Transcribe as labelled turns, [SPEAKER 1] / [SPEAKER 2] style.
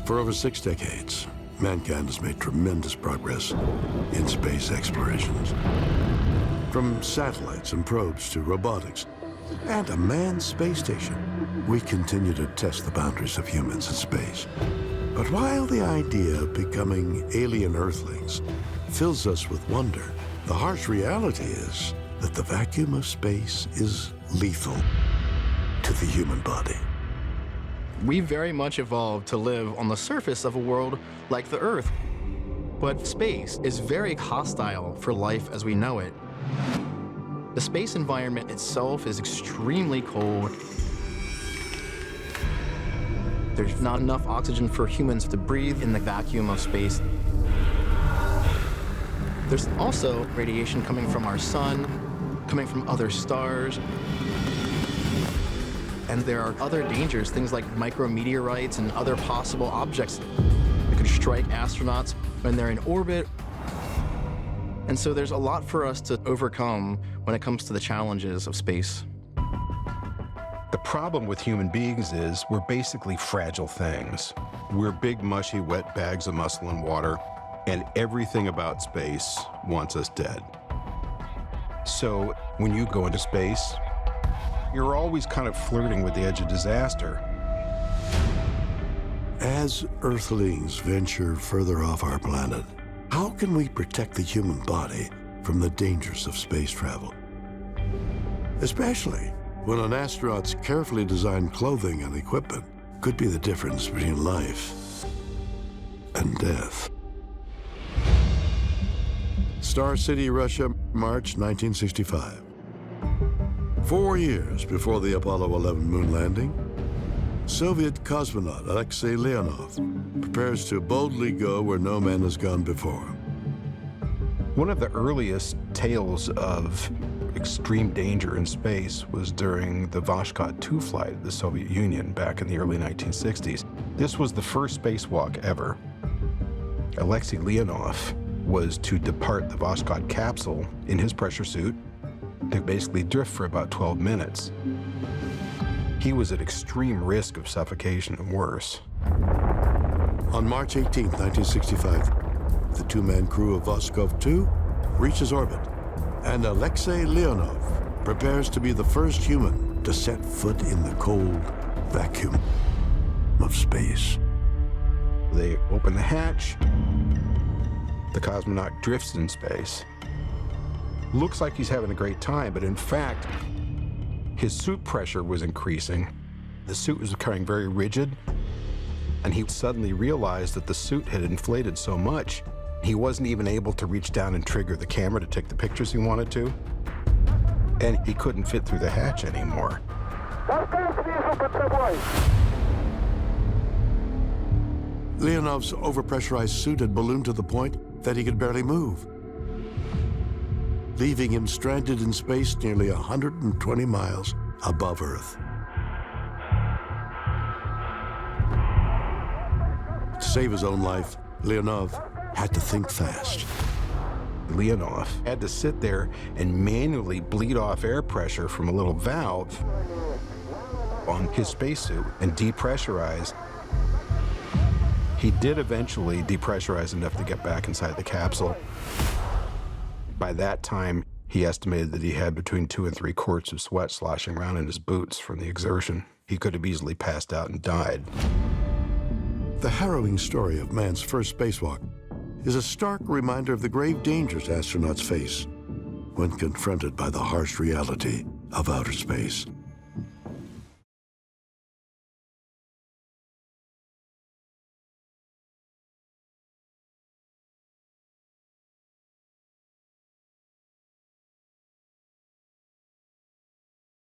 [SPEAKER 1] For over 6 decades, mankind has made tremendous progress in space explorations. From satellites and probes to robotics and a manned space station, we continue to test the boundaries of humans in space. But while the idea of becoming alien Earthlings fills us with wonder, the harsh reality is that the vacuum of space is lethal to the human body.
[SPEAKER 2] We very much evolved to live on the surface of a world like the Earth. But space is very hostile for life as we know it. The space environment itself is extremely cold. There's not enough oxygen for humans to breathe in the vacuum of space. There's also radiation coming from our sun, coming from other stars. And there are other dangers, things like micrometeorites and other possible objects that could strike astronauts when they're in orbit. And so there's a lot for us to overcome when it comes to the challenges of space.
[SPEAKER 3] The problem with human beings is we're basically fragile things. We're big, mushy, wet bags of muscle and water, and everything about space wants us dead. So when you go into space, you're always kind of flirting with the edge of disaster.
[SPEAKER 1] As Earthlings venture further off our planet, how can we protect the human body from the dangers of space travel? Especially when an astronaut's carefully designed clothing and equipment could be the difference between life and death. Star City, Russia, March 1965. 4 years before the Apollo 11 moon landing, Soviet cosmonaut Alexei Leonov prepares to boldly go where no man has gone before.
[SPEAKER 3] One of the earliest tales of extreme danger in space was during the Voskhod 2 flight of the Soviet Union back in the early 1960s. This was the first spacewalk ever. Alexei Leonov was to depart the Voskhod capsule in his pressure suit to basically drift for about 12 minutes. He was at extreme risk of suffocation and worse.
[SPEAKER 1] On March 18, 1965, the two-man crew of Voskhod 2 reaches orbit, and Alexei Leonov prepares to be the first human to set foot in the cold vacuum of space.
[SPEAKER 3] They open the hatch. The cosmonaut drifts in space. Looks like he's having a great time, but in fact, his suit pressure was increasing. The suit was becoming very rigid, and he suddenly realized that the suit had inflated so much, he wasn't even able to reach down and trigger the camera to take the pictures he wanted to, and he couldn't fit through the hatch anymore.
[SPEAKER 1] Leonov's overpressurized suit had ballooned to the point that he could barely move, leaving him stranded in space nearly 120 miles above Earth. To save his own life, Leonov had to think fast.
[SPEAKER 3] Leonov had to sit there and manually bleed off air pressure from a little valve on his spacesuit and depressurize. He did eventually depressurize enough to get back inside the capsule. By that time, he estimated that he had between 2 and 3 quarts of sweat sloshing around in his boots from the exertion. He could have easily passed out and died.
[SPEAKER 1] The harrowing story of man's first spacewalk is a stark reminder of the grave dangers astronauts face when confronted by the harsh reality of outer space.